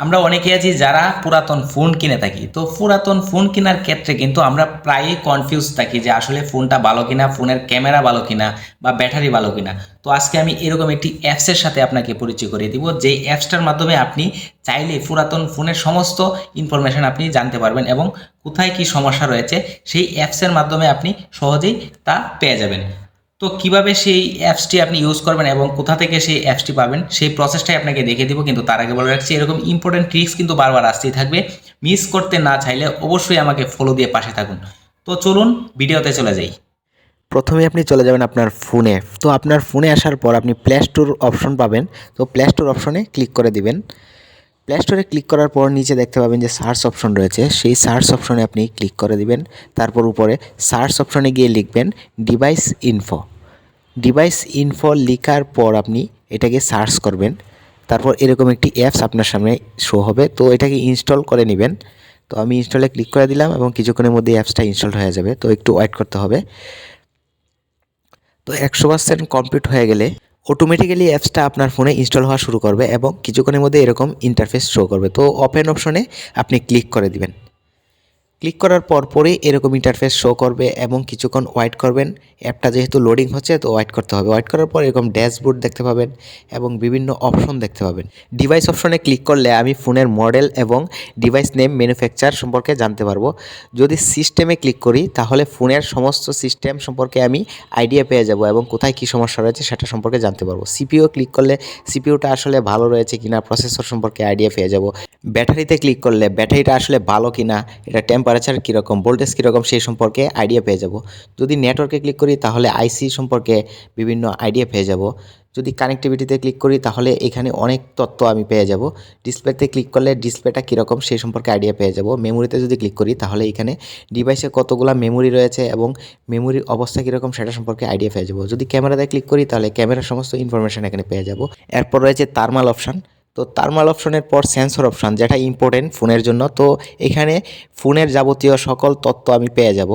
আমরা অনেকে আছি যারা পুরাতন ফোন কিনে থাকি। তো পুরাতন ফোন কেনার ক্ষেত্রে কিন্তু আমরা প্রায়ই কনফিউজ থাকি যে আসলে ফোনটা ভালো কিনা, ফোনের ক্যামেরা ভালো কিনা বা ব্যাটারি ভালো কিনা। তো আজকে আমি এরকম একটি অ্যাপসের সাথে আপনাকে পরিচয় করিয়ে দিব, যেই অ্যাপসটার মাধ্যমে আপনি চাইলে পুরাতন ফোনের সমস্ত ইনফরমেশন আপনি জানতে পারবেন এবং কোথায় কি সমস্যা রয়েছে সেই অ্যাপসের মাধ্যমে আপনি সহজেই তা পেয়ে যাবেন। তো কিভাবে সেই অ্যাপসটি আপনি ইউজ করবেন এবং কোথা থেকে সেই অ্যাপসটি পাবেন সেই প্রসেসটাই আপনাকে দেখিয়ে দিব। কিন্তু তার আগে বলে রাখছি, এরকম ইম্পর্টেন্ট ট্রিক্স কিন্তু বারবার আসতেই থাকবে। মিস করতে না চাইলে অবশ্যই আমাকে ফলো দিয়ে পাশে থাকুন। তো চলুন ভিডিওতে চলে যাই। প্রথমে আপনি চলে যাবেন আপনার ফোনে। তো আপনার ফোনে আসার পর আপনি প্লে স্টোর অপশন পাবেন। তো প্লে স্টোর অপশনে ক্লিক করে দিবেন। প্লে স্টোরে ক্লিক করার পর নিচে দেখতে পাবেন যে সার্চ অপশন রয়েছে, সেই সার্চ অপশনে আপনি ক্লিক করে দিবেন। তারপর উপরে সার্চ অপশনে গিয়ে লিখবেন ডিভাইস ইনফো। ডিভাইস ইনফো লেখার পর আপনি এটাকে সার্চ করবেন। তারপর এরকম একটি অ্যাপস আপনার সামনে শো হবে, তো এটাকে ইনস্টল করে নেবেন। তো আমি ইনস্টলে ক্লিক করে দিলাম এবং কিছুক্ষণের মধ্যে অ্যাপসটা ইনস্টল হয়ে যাবে, তো একটু ওয়েট করতে হবে। তো 100% কমপ্লিট হয়ে গেলে অটোমেটিক্যালি অ্যাপসটা আপনার ফোনে ইনস্টল হওয়া শুরু করবে এবং কিছুক্ষণের মধ্যে এরকম ইন্টারফেস শো করবে। তো ওপেন অপশনে আপনি ক্লিক করে দিবেন। ক্লিক করার পরই এরকম ইন্টারফেস শো করবে এবং কিছুক্ষণ ওয়েট করবেন। অ্যাপটা যেহেতু লোডিং হচ্ছে তো ওয়েট করতে হবে। ওয়েট করার পর এরকম ড্যাশবোর্ড দেখতে পাবেন এবং বিভিন্ন অপশন দেখতে পাবেন। ডিভাইস অপশনে ক্লিক করলে আমি ফোনের মডেল এবং ডিভাইস নেম, ম্যানুফ্যাকচার সম্পর্কে জানতে পারবো। যদি সিস্টেমে ক্লিক করি তাহলে ফোনের সমস্ত সিস্টেম সম্পর্কে আমি আইডিয়া পেয়ে যাব এবং কোথায় কী সমস্যা রয়েছে সেটা সম্পর্কে জানতে পারবো। সিপিইউ ক্লিক করলে সিপিইউটা আসলে ভালো রয়েছে কিনা, প্রসেসর সম্পর্কে আইডিয়া পেয়ে যাব। ব্যাটারিতে ক্লিক করলে ব্যাটারিটা আসলে ভালো কিনা, এটা টেম্পারেচার কীরকম, ভোল্টেজ কীরকম সেই সম্পর্কে আইডিয়া পেয়ে যাব। যদি নেটওয়ার্কে ক্লিক করি তাহলে আইসি সম্পর্কে বিভিন্ন আইডিয়া পেয়ে যাব। যদি কানেক্টিভিটিতে ক্লিক করি তাহলে এখানে অনেক তথ্য আমি পেয়ে যাব। ডিসপ্লেতে ক্লিক করলে ডিসপ্লেটা কীরকম সেই সম্পর্কে আইডিয়া পেয়ে যাব। মেমোরিতে যদি ক্লিক করি তাহলে এখানে ডিভাইসে কতগুলো মেমোরি রয়েছে এবং মেমোরির অবস্থা কীরকম সেটা সম্পর্কে আইডিয়া পেয়ে যাব। যদি ক্যামেরাতে ক্লিক করি তাহলে ক্যামেরার সমস্ত ইনফরমেশান এখানে পেয়ে যাব। এরপর রয়েছে থার্মাল অপশান। তো থার্মাল অপশনের পর সেন্সর অপশান, যেটা ইম্পর্টেন্ট ফোনের জন্য। তো এখানে ফোনের যাবতীয় সকল তথ্য আমি পেয়ে যাব।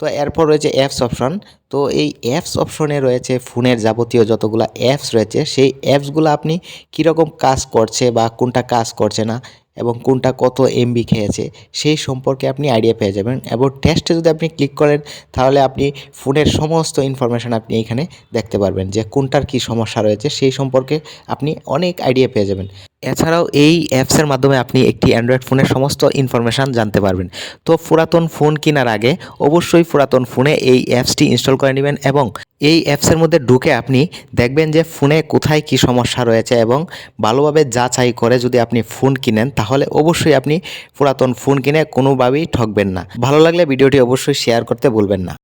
তো এরপর রয়েছে অ্যাপস অপশন। তো এই অ্যাপস অপশনে রয়েছে ফোনের যাবতীয় যতগুলো অ্যাপস রয়েছে সেই অ্যাপসগুলো আপনি কীরকম কাজ করছে বা কোনটা কাজ করছে না এবং কোনটা কত এমবি খেয়েছে সেই সম্পর্কে আপনি আইডিয়া পেয়ে যাবেন। এবং টেস্টে যদি আপনি ক্লিক করেন তাহলে আপনি ফোনের সমস্ত ইনফরমেশান আপনি এখানে দেখতে পারবেন যে কোনটার কী সমস্যা রয়েছে সেই সম্পর্কে আপনি অনেক আইডিয়া পেয়ে যাবেন। এছাড়াও এই অ্যাপসের মাধ্যমে আপনি একটি অ্যান্ড্রয়েড ফোনের সমস্ত ইনফরমেশান জানতে পারবেন। তো পুরাতন ফোন কেনার আগে অবশ্যই পুরাতন ফোনে এই অ্যাপসটি ইনস্টল করে নেবেন এবং এই অ্যাপসের মধ্যে ঢুকে আপনি দেখবেন যে ফোনে কোথায় কী সমস্যা রয়েছে এবং ভালোভাবে যাচাই করে যদি আপনি ফোন কিনেন তাহলে অবশ্যই আপনি পুরাতন ফোন কিনে কোনোভাবেই ঠকবেন না। ভালো লাগলে ভিডিওটি অবশ্যই শেয়ার করতে ভুলবেন না।